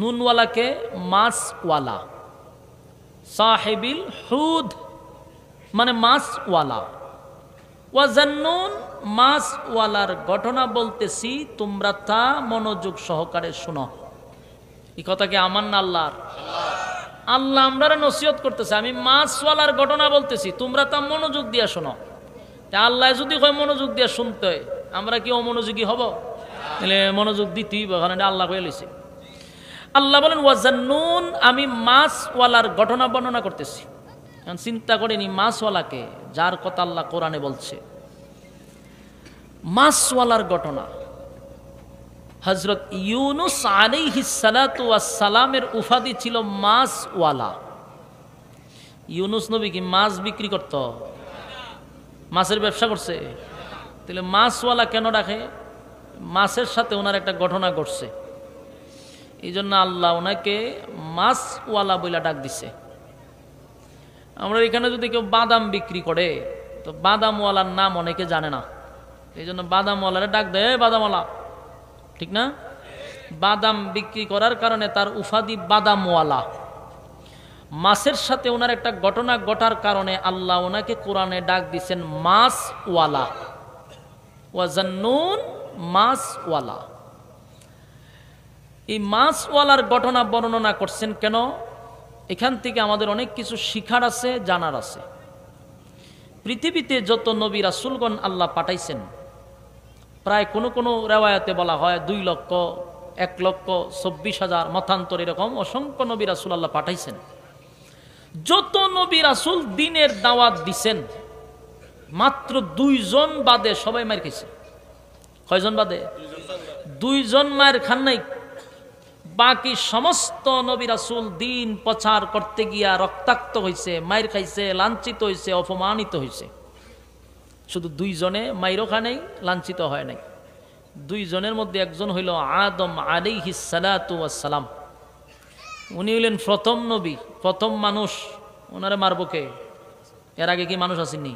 নুনওয়ালাকে মাছওয়ালা, সাহেবিল হুদ মানে মাছওয়ালা। ওয়াজান্নুন মাছওয়ালার ঘটনা বলতেছি, তোমরা তা মনোযোগ সহকারে শোনো। এই কথা কি আমার না আল্লাহর? আল্লাহ আমরা নসিহত করতেছে, আমি মাছওয়ালার ঘটনা বলতেছি, তোমরা তা মনোযোগ দিয়ে শোনো। আল্লাহ যদি কয় মনোযোগ দিয়ে শুনতে, আমরা কি অমনোযোগী হব? তাহলে মনোযোগ দিতেই, কারণ আল্লাহ কয়ে লইছে। আল্লাহ বলেন ওয়াজান্নুন, আমি মাছওয়ালার ঘটনা বর্ণনা করতেছি। এখন চিন্তা করেনি মাছওয়ালাকে, যার কথা আল্লাহ কোরআনে বলছে, মাছওয়ালার ঘটনা। হযরত ইউনুস আলাইহিস সালাতু ওয়াস সালামের উপাধি ছিল মাছওয়ালা। ইউনুস নবী কি মাছ বিক্রি করত? মাছের ব্যবসা করছে? তাহলে মাছওয়ালা কেন রাখে? মাছের সাথে ওনার একটা ঘটনা ঘটছে, এই জন্য আল্লাহ ওনাকে মাছওয়ালা বইলা ডাক দিছে। আমরা এখানে যদি কেউ বাদাম বিক্রি করে, তো বাদামওয়ালার নাম অনেকে জানে না, এই জন্য বাদামওয়ালারে ডাক দেয় বাদামওয়ালা, ঠিক না? বাদাম বিক্রি করার কারণে তার উপাধি বাদামওয়ালা। মাছের সাথে ওনার একটা ঘটনা ঘটার কারণে আল্লাহ ওনাকে কোরআনে ডাক দিচ্ছেন মাছওয়ালা। ওয়াজান্নুন মাছওয়ালা। এই মাছওয়ালার ঘটনা বর্ণনা করছেন কেন? এখান থেকে আমাদের অনেক কিছু শিখার আছে, জানার আছে। পৃথিবীতে যত নবী রাসূলগণ আল্লাহ পাঠাইছেন, প্রায় কোনো কোনো রেওয়ায়াতে বলা হয় 2 লক্ষ, 1,24,000 মতান্তর, এরকম অসংখ্য নবী রাসূল আল্লাহ পাঠাইছেন। যত নবী রাসূল দ্বীনের দাওয়াত দিছেন, মাত্র 2 জন বাদে সবাই মার খেয়েছে, কয়জন বাদে? দুইজন মায়ের খান নাই। বাকি সমস্ত নবী রাসূল দিন প্রচার করতে গিয়া রক্তাক্ত হয়েছে, মায়ের খাইছে, লাঞ্ছিত হয়েছে, অপমানিত হয়েছে। শুধু দুইজনে মাইরও খায় নাই, লাঞ্ছিত হয় নাই। দুইজনের মধ্যে একজন হইল আদম আলাইহিস সালাতু ওয়াস সালাম। উনি হইলেন প্রথম নবী, প্রথম মানুষ। ওনারে মারবো কে? এর আগে কি মানুষ আসেনি?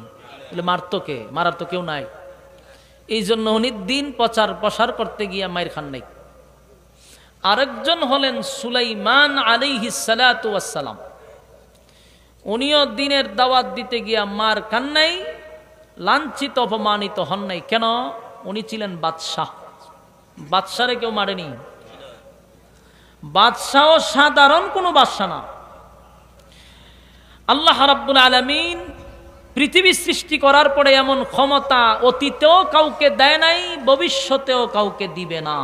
মারতো কে? মারার তো কেউ নাই। এই জন্য উনি দিন প্রসার করতে গিয়া মায়ের খান নাই। আরেকজন হলেন সুলাইমান আলাইহিস সালাতু ওয়াস সালাম। উনিও দিনের দাওয়াত দিতে গিয়া মার খান নাই, লাঞ্ছিত অপমানিত হন নাই। কেন? উনি ছিলেন বাদশাহ। বাদশারে কেউ মারেনি। বাদশাহ সাধারণ কোনো বাদশাহ না। আল্লাহ রাব্বুল আলামিন পৃথিবী সৃষ্টি করার পরে এমন ক্ষমতা অতীতেও কাউকে দেয় নাই, ভবিষ্যতেও কাউকে দিবে না।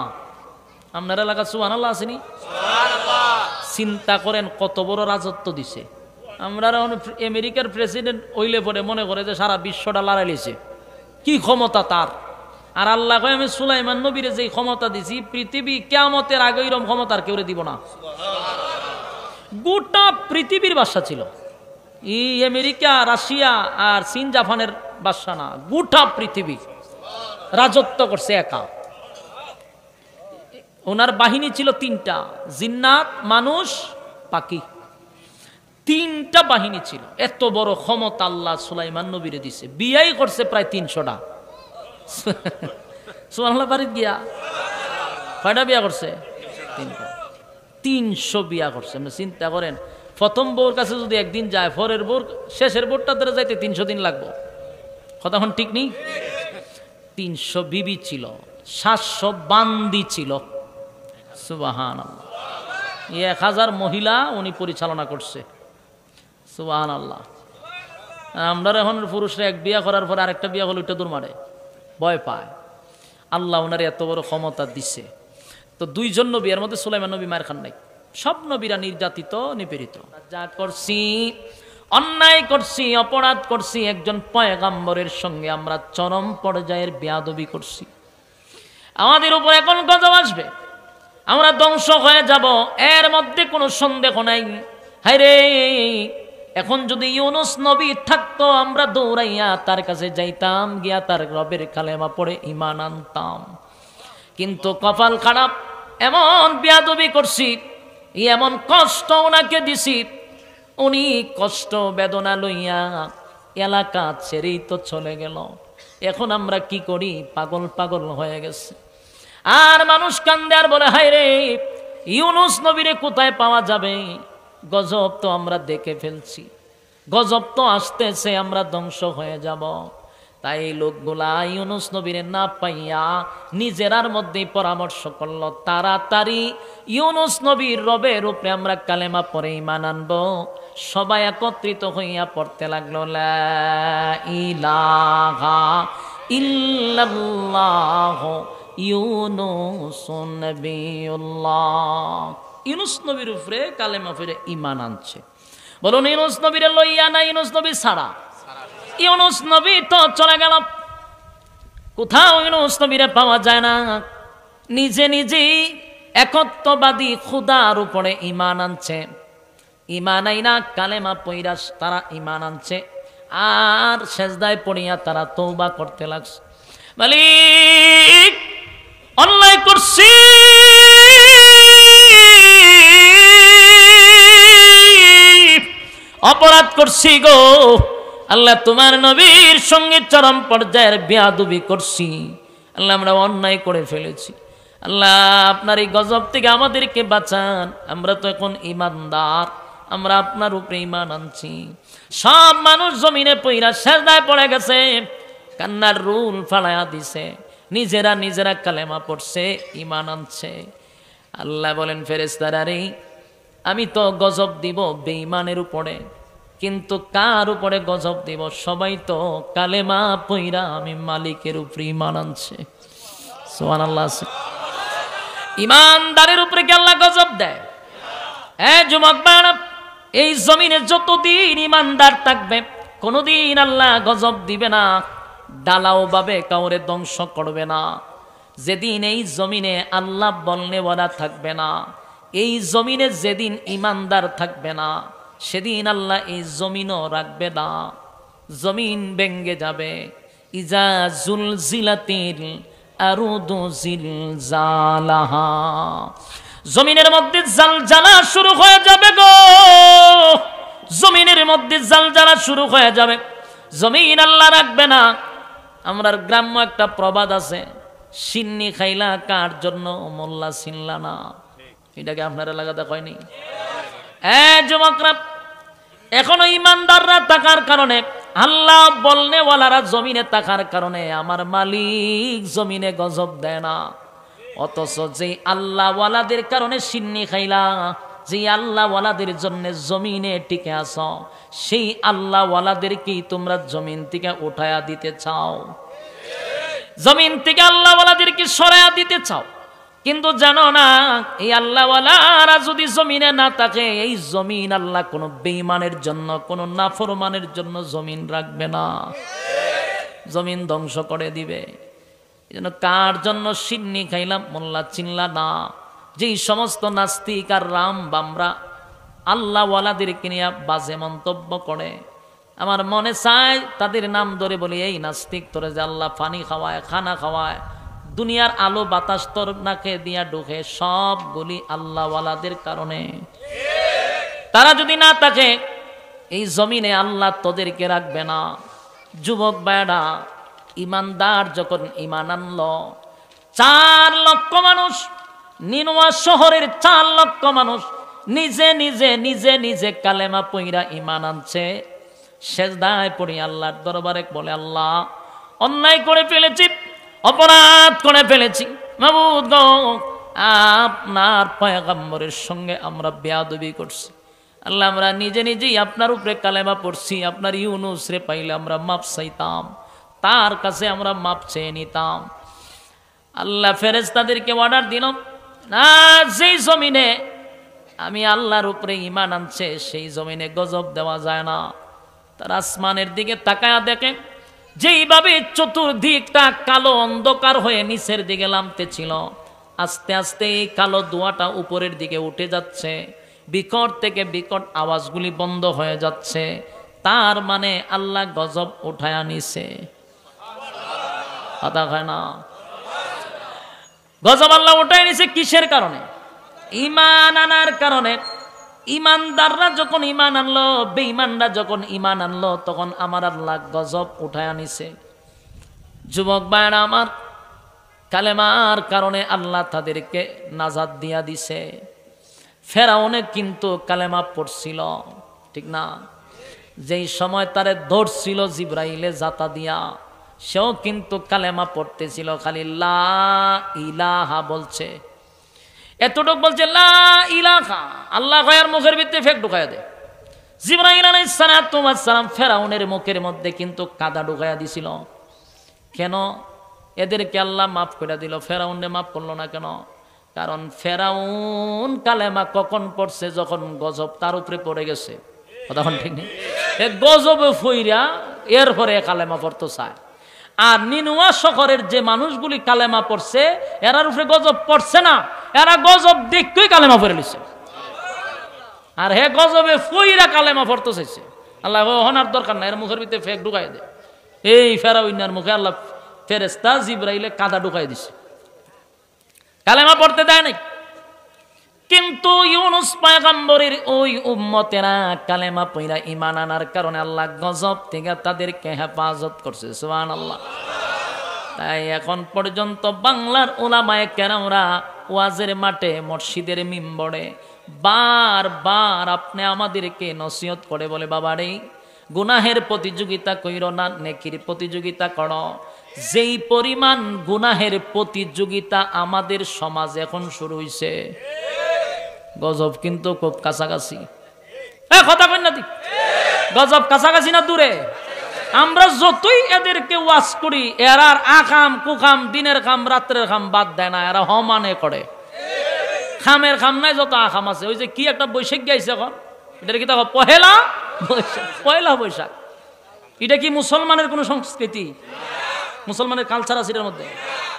আপনার এলাকা সুবহানাল্লাহ আসেনি? চিন্তা করেন কত বড় রাজত্ব দিছে। আমরা আমেরিকার প্রেসিডেন্ট হইলে পরে মনে করে যে সারা বিশ্বটা লড়াই লিছে, কি ক্ষমতা তার। আর আল্লাহ কয় আমি সুলাইমান নবীরে যে ক্ষমতা দিছি, পৃথিবী কিয়ামতের আগে এরকম ক্ষমতা আর কেউ দিব না। গোটা পৃথিবীর বাদশা ছিল। এই আমেরিকা, রাশিয়া আর চীন জাপানের বাদশা না, গোটা পৃথিবী রাজত্ব করছে একা। ওনার বাহিনী ছিল তিনটা, জিন্নাত, মানুষ, পাখি। তিনটা বাহিনী ছিল। এত বড় ক্ষমতা আল্লাহ সুলাইমান নবীরে দিছে। বিয়াই করছে প্রায় 300টা। সুবহানাল্লাহ। বাড়িতে গিয়া কয়টা বিয়া করছে? 300 বিয়া করছে। চিন্তা করেন, প্রথম বউর কাছে যদি একদিন যায়, পরের বউর শেষের বউরটা ধরে যাইতে 300 দিন লাগবো। কথা এখন ঠিক নেই? 300 বিবি ছিল, 700 বান্দি ছিল। সুবহানাল্লাহ। 1000 মহিলা উনি পরিচালনা করছে। সুবহানাল্লাহ। আমরা এখন পুরুষরা এক বিয়া করার পর আরেকটা বিয়া হলে ওইটা দূর মারে, ভয় পায়। আল্লাহ ওনার এত বড় ক্ষমতা দিছে। তো দুইজন নবী, এর মধ্যে সুলাইমান নবী মায়ের খান নাই। সব নবীরা নির্যাতিত, নিপীড়িত। যা করছি, অন্যায় করছি, অপরাধ করছি, একজন পয়গাম্বরের সঙ্গে আমরা চরম পর্যায়ের বেয়াদবি করছি। আমাদের উপর এখন গজব আসবে, আমরা ধ্বংস হয়ে যাব, এর মধ্যে কোনো সন্দেহ নাই। হায়রে, এখন যদি ইউনুস নবী থাকতো, আমরা দৌড়াইয়া তার কাছে যাইতাম, গিয়া তার রবের কালেমা পড়ে ঈমান আনতাম। কিন্তু কপাল খারাপ, এমন বেয়াদবি করছি, এমন কষ্ট ওনাকে দিছি, উনি কষ্ট বেদনা লইয়া এলাকা ছেড়েই তো চলে গেল। এখন আমরা কি করি? পাগল পাগল হয়ে গেছে। আর মানুষ কান্দে আর বলে, হায় রে, ইউনুস নবীরে কোথায় পাওয়া যাবে? গজব তো আমরা দেখে ফেলছি, গজব তো আসতেছে, আমরা ধ্বংস হয়ে যাব। তাই লোকগুলা ইউনুস নবীরে না পাইয়া নিজেরার মধ্যেই পরামর্শ করলো, তাড়াতাড়ি ইউনুস নবীর রবের উপরে আমরা কালেমা পড়ে ঈমান আনবো। সবাই একত্রিত হইয়া পড়তে লাগলো, লা ইলাহা ইল্লাল্লাহ ইউনুস নবিয়ুল্লাহ। ইউনুস নবীর উপরে কালেমা পড়ে ঈমান আনছে। বলুন, ইউনুস নবীরে লইয়া না ইউনুস নবী ছাড়া? ইউনুস নবী তো চলে গেল, কোথাও ইউনুস নবীরে পাওয়া যায় না। নিজে নিজেই একত্ববাদী খুদার উপরে ঈমান আনছে। ঈমান আইনা কালেমা পইরা তারা ঈমান আনছে, আর সেজদায় পড়িয়া তারা তওবা করতে লাগছে। মালিক, অন্যায় করছি, অপরাধ করছি গো আল্লাহ, তোমার নবীর সঙ্গে চরম পর্যায়ের বেয়াদবি করছি। আল্লাহ, আমরা অন্যায় করে ফেলেছি। আল্লাহ, আপনার এই গজব থেকে আমাদেরকে বাঁচান। আমরা তো এখন ঈমানদার, আমরা আপনার উপরে ঈমান আনছি। সব মানুষ জমিনে পইরা সেজদায় পড়ে গেছে, কান্নার রুল ফালায়া দিছে, নিজেরা নিজেরা কালেমা পড়ছে, ঈমান আনছে। আল্লাহ বলেন, ফেরেশতারা রে, আমি তো গজব দিব বেঈমানের উপরে, কিন্তু কার উপরে গজব দিব? সবাই তো কালেমা পইরা আমি মালিকের উপরে ঈমান আনছে। সুবহানাল্লাহ। ঈমানদারের উপরে কি আল্লাহ গজব দেয়? যুবক বাড়া, এই জমিনে যতদিন ঈমানদার থাকবে কোনোদিন আল্লাহ গজব দিবে না, ডালাও ভাবে কাউরে ধ্বংস করবে না। যেদিন এই জমিনে আল্লাহ বলনেওয়ালা থাকবে না, এই জমিনে যেদিন ইমানদার থাকবে না, সেদিন আল্লাহ এই জমিনও রাখবে না, জমিন ভেঙ্গে যাবে। ইজা জুলজিলাতিল আরদু জিলজালাহা, জমিনের মধ্যে জালজালা শুরু হয়ে যাবে গো, জমিনের মধ্যে জালজালা শুরু হয়ে যাবে, জমিন আল্লাহ রাখবে না। আমরা গ্রাম্য একটা প্রবাদ আছে, সিন্নি খাইলা কার জন্য মোল্লা চিনলা না। এটাকে আপনার এলাকাতে হয়নি? যুবকরা, এখনো ইমানদাররা থাকার কারণে, আল্লাহ বলনেওয়ালারা জমিনে থাকার কারণে আমার মালিক জমিনে গজব দেয় না। অথচ যে আল্লাহওয়ালাদের কারণে সিন্নি খাইলা, যে আল্লাহওয়ালাদের জন্য জমিনে টিকে আস, সেই আল্লাহওয়ালাদেরকেই তোমরা জমিন থেকে উঠায়া দিতে চাও, জমিন থেকে আল্লাহওয়ালাদেরকে সরাইয়া দিতে চাও। কিন্তু জানো না, এই আল্লাহওয়ালারা যদি জমিনে না থাকে, এই জমিন আল্লাহ কোনো বেঈমানের জন্য, কোনো নাফরমানের জন্য জমিন রাখবে না, জমিন ধ্বংস করে দিবে। এই জন্য কার জন্য সিন্নি খাইলাম মোল্লা চিনলা না। যেই সমস্ত নাস্তিক আর রাম বামরা আল্লাহওয়ালাদেরকে নিয়ে বাজে মন্তব্য করে, আমার মনে চায় তাদের নাম ধরে বলি, এই নাস্তিক, তোরে যে আল্লাহ পানি খাওয়ায়, খানা খাওয়ায়, দুনিয়ার আলো বাতাস তোর নাকে দিয়া ঢুকে, সবগুলি আল্লাহওয়ালাদের কারণে। তারা যদি না থাকে, এই জমিনে আল্লাহ তোদেরকে রাখবে না। যুবক ভাইরা, ইমানদার যখন ইমান আনল, 4 লক্ষ মানুষ, নিনোয়া শহরের 4 লক্ষ মানুষ নিজে নিজে নিজে নিজে কালেমা পইরা ইমান আনছে। সেজদায় পড়ি আল্লাহর দরবারে বলে, আল্লাহ অন্যায় করে ফেলেছি, অপরাধ করে ফেলেছি, মাবুদ গো, আপনার পয়গম্বরের সঙ্গে আমরা বেয়াদবি করছি। আল্লাহ, আমরা নিজে নিজেই আপনার উপরে কালেমা পড়ছি, আপনার ইউনুস রে পাইলে আমরা মাপ চাইতাম, তার কাছে আমরা মাপ চেয়ে নিতাম। আল্লাহ ফেরেশতাদেরকে অর্ডার দিল, না, যেই জমিনে আমি আল্লাহর উপরে ঈমান আনছে, সেই জমিনে গজব দেওয়া যায় না। তার আসমানের দিকে তাকায়া দেখে, যেইভাবে চতুর্দিকটা কালো অন্ধকার হয়ে নিচের দিকে নামতে ছিল, আস্তে আস্তে এই কালো ধোঁয়াটা উপরের দিকে উঠে যাচ্ছে, বিকট থেকে বিকট আওয়াজগুলি বন্ধ হয়ে যাচ্ছে। তার মানে আল্লাহ গজব উঠায়া নিছে। কথা হয় না? গজব আল্লাহ উঠায় নিছে কিসের কারণে? ঈমান আনার কারণে। ইমানদাররা যখন ঈমান আনলো, বেঈমানরা যখন ঈমান আনলো, তখন আমার আল্লাহ গজব উঠায় নিছে। যুবক ভাইরা আমার, কালেমার কারণে আল্লাহ তাদেরকে নাজাত দিয়া দিছে। ফেরাউনে কিন্তু কালেমা পড়ছিল, ঠিক না? যেই সময় তারে ধরছিল জিব্রাইলে জাতা দিয়া, সেও কিন্তু কালেমা পড়তেছিল, খালি লা ইলাহা বলছে। এতটুক বলছে লা ইলাহা, আল্লাহ কয়ার মুখের ভিতরে ফেক ঢুকাইয়া দেয়। জিবরাইল আলাইহিস সালাম ফেরাউনের মুখের মধ্যে কিন্তু কাদা ঢুকাইয়া দিছিল। কেন? এদেরকে আল্লাহ মাফ করে দিল, ফেরাউনরে মাফ করলো না কেন? কারণ ফেরাউন কালেমা কখন পড়ছে? যখন গজব তার উপরে পড়ে গেছে। কথা ঠিক নেই? গজবে ফইরা এরপরে কালেমা পড়তে চায়। আর নিনুয়া শহরের যে মানুষগুলি কালেমা পড়ছে, এরার উপরে গজব পড়ছে না, এরা গজব দেখতেই কালেমা পড়ে নিছে। আর হে গজবে ফইরা কালেমা পড়তে চাইছে। আল্লাহ হনার দরকার না, এর মুখের ভিতরে ফেক ঢুকাই দে। এই ফেরাউনের মুখে আল্লাহ ফেরেশতা জিবরাইলে কাদা ঢুকাই দিছে, কালেমা পড়তে দেয় নাই। কিন্তু ইউনুস পয়গম্বরের ওই উম্মতেরা কালেমা পইরা ঈমান আনার কারণে আল্লাহ গজব থেকে তাদেরকে হেফাজত করছে। সুবহানাল্লাহ। তাই এখন পর্যন্ত বাংলার উলামায়ে কেরামরা ওয়াজের মাঠে, মসজিদের মিম্বরে বারবার আপনি আমাদেরকে নসিহত করে বলে, বাবারে গুনাহের প্রতিযোগিতা কইরো না, নেকির প্রতিযোগিতা করো। যেই পরিমাণ গুনাহের প্রতিযোগিতা আমাদের সমাজে এখন শুরু হইছে, গজব কিন্তু খুব কাছাকাছি। কথা কই না? গজব কাছাকাছি না দূরে? আমরা যতই এদেরকে ওয়াজ করি, এরার আকাম কুকাম, দিনের কাম রাত্রের কাম বাদ দেয় না, এরা হমানে করে। খামের খাম নাই, যত আকাম আছে। ওই যে কি একটা বৈশাখ গাইছে এখন, এটা কি দেখো পহেলা বৈশাখ, পয়লা বৈশাখ। এটা কি মুসলমানের কোন সংস্কৃতি? মুসলমানের কালচার আছে এটার মধ্যে?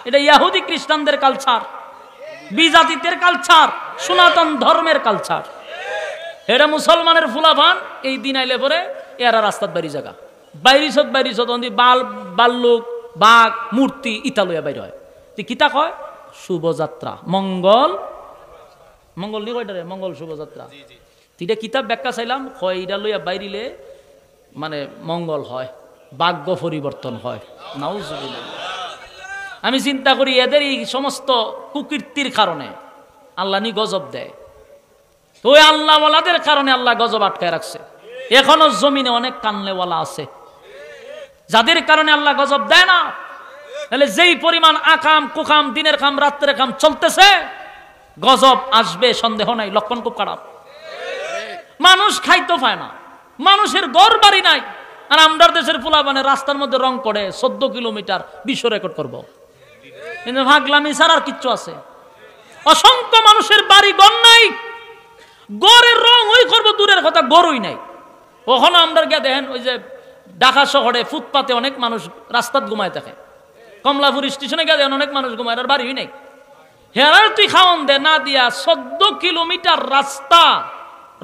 এটা ইহুদি খ্রিস্টানদের কালচার, বিজাতিদের কালচার, সনাতন ধর্মের কালচার। এটা মুসলমানের ফুলাফান এই দিন আইলে পরে এরা রাস্তার বাড়ি জায়গা বাইরিছত বাল্লুক বাঘ মূর্তি ইতা লইয়া বাইর হয়। কিতা কয় শুভযাত্রা, মঙ্গল নি কয়টা রে, মঙ্গল শুভযাত্রা। তিটা কিতাব ব্যাখ্যা চাইলাম, হয় ইটা লইয়া বাইরিলে মানে মঙ্গল হয়, ভাগ্য পরিবর্তন হয়। নাউজুবিল্লাহ। আমি চিন্তা করি এদের এই সমস্ত কুকীর্তির কারণে আল্লাহ নি গজব দেয়। তো ওই আল্লাহওয়ালাদের কারণে আল্লাহ গজব আটকায় রাখছে। এখনো জমিনে অনেক কানলেওয়ালা আছে যাদের কারণে আল্লাহ গজব দেয় না। তাহলে যেই পরিমাণ আকাম কুকাম দিনের কাম রাত্রের কাম চলতেছে, গজব আসবে সন্দেহ নাই, লক্ষণ খুব খারাপ। মানুষ খাইতে পায় না, মানুষের ঘর বাড়ি নাই, আর আমরার দেশের পোলাপানে রাস্তার মধ্যে রং করে 14 কিলোমিটার বিশ্ব রেকর্ড করবো। কিন্তু ভাগলামি ছাড়া আর কিচ্ছু আছে? অসংখ্য মানুষের বাড়ি ঘর নাই, গড়ের রং ওই করবো দূরের কথা, গড়ই নাই। ওখানে আমরা গিয়ে দেখেন ওই যে ঢাকা শহরে ফুটপাতে অনেক মানুষ রাস্তাত ঘুমায় থাকে, কমলাপুর স্টেশনে গিয়ে দেখেন অনেক মানুষ ঘুমায়, আর বাড়ি নাই। হেরার তুই খাওয়ান দে না দিয়া 14 কিলোমিটার রাস্তা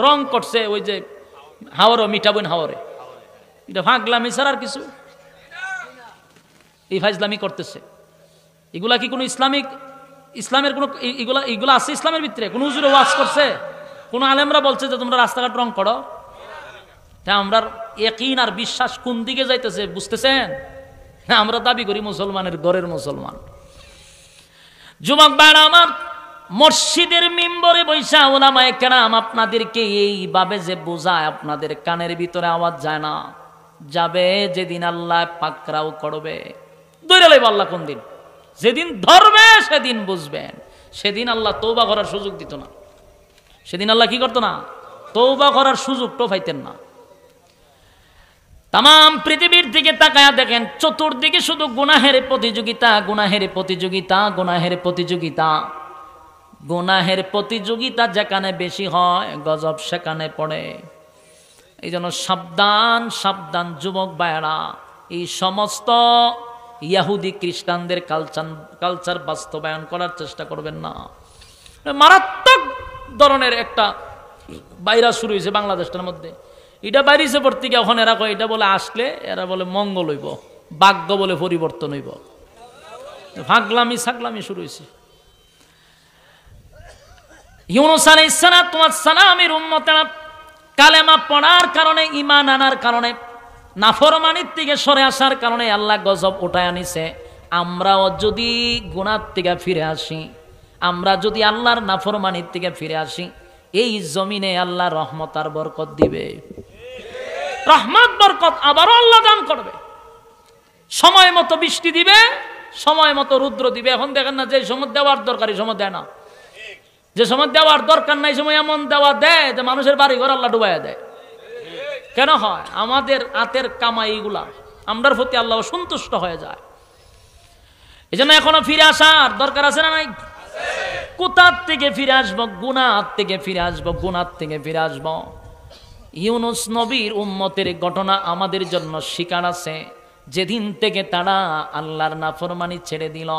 রং করছে ওই যে হাওড়ে মিঠাবইন হাওড়ে। এটা ভাগলামি ছাড়া আর কিছু? এই ফাইজলামি করতেছে। এগুলা কি কোনো ইসলামের কোনো এগুলা আছে ইসলামের ভিতরে? কোন হুজুরে ওয়াজ করছে? কোন আলেমরা বলছে যে তোমরা রাস্তাঘাট রং করো? আমরা ইয়াকিন আর বিশ্বাস কোন দিকে যাইতেছে বুঝতেছেন? আমরা দাবি করি মুসলমানের ঘরের মুসলমান। যুবক ভাইরা আমার, মসজিদের মিম্বরে বৈশা ওলামায়ে কেরাম আপনাদেরকে এইভাবে যে বোঝায়, আপনাদের কানের ভিতরে আওয়াজ যায় না। যাবে যেদিন আল্লাহ পাকড়াও করবে, ধরে লইব আল্লাহ কোন দিন, যেদিন ধরবে সেদিন বুঝবেন। সেদিন আল্লাহ তওবা করার সুযোগ দিত না। সেদিন আল্লাহ কি করতো না? তওবা করার সুযোগটাও পাইতেন না। তাম পৃথিবীর দিকে তাকায়া দেখেন, চতুর্দিকে শুধু গুনাহের প্রতিযোগিতা, গুনাহের প্রতিযোগিতা, গুনাহের প্রতিযোগিতা। গুনাহের প্রতিযোগিতা যেখানে বেশি হয়, গজব সেখানে পড়ে। এই জন্য সাবধান সাবধান যুবক ভাইয়েরা, এই সমস্ত ইহুদি খ্রিস্টানদের কালচার বাস্তবায়ন করার চেষ্টা করবেন না। মারাত্মক ধরনের একটা ভাইরাস শুরু হয়েছে বাংলাদেশটার মধ্যে। এটা বাইরেছে পড়তে গিয়ে এখন এরা কয় এটা বলে আসলে এরা বলে মঙ্গল হইব, ভাগ্য বলে পরিবর্তন হইব। ভাগলামি ছাগলামি শুরু হয়েছে। ইউনূস আলাইহিস সালামের উম্মতেরা কালেমা পড়ার কারণে, ঈমান আনার কারণে, নাফরমানির থেকে সরে আসার কারণে আল্লাহ গজব উঠায় আনিছে। আমরাও যদি গুনাহ থেকে ফিরে আসি, আমরা যদি আল্লাহর নাফরমানির থেকে ফিরে আসি, এই জমিনে আল্লাহ রহমত আর বরকত দিবে। রহমত বরকত আবারও আল্লাহ দান করবে। সময় মতো বৃষ্টি দিবে, সময় মতো রুদ্র দিবে। এখন দেখেন না, যে সময় দেওয়ার দরকার এই সময় দেয় না, যে সময় দেওয়ার দরকার নাই সময় এমন দেওয়া দেয় যে মানুষের বাড়ি ঘর আল্লাহ ডুবাইয়া দেয়। কেন হয়? আমাদের হাতের কামাইগুলা আমরার প্রতি আল্লাহ সন্তুষ্ট হয়ে যায়। এই জন্য এখনো ফিরে আসার দরকার আছে না নাই? কোথার থেকে ফিরে আসবো? গুনাহ থেকে ফিরে আসবো, গুনাহ থেকে ফিরে আসবো। ইউনূস নবীর উম্মতের ঘটনা আমাদের জন্য শিকার আছে। যেদিন থেকে তারা আল্লাহর নাফরমানি ছেড়ে দিল,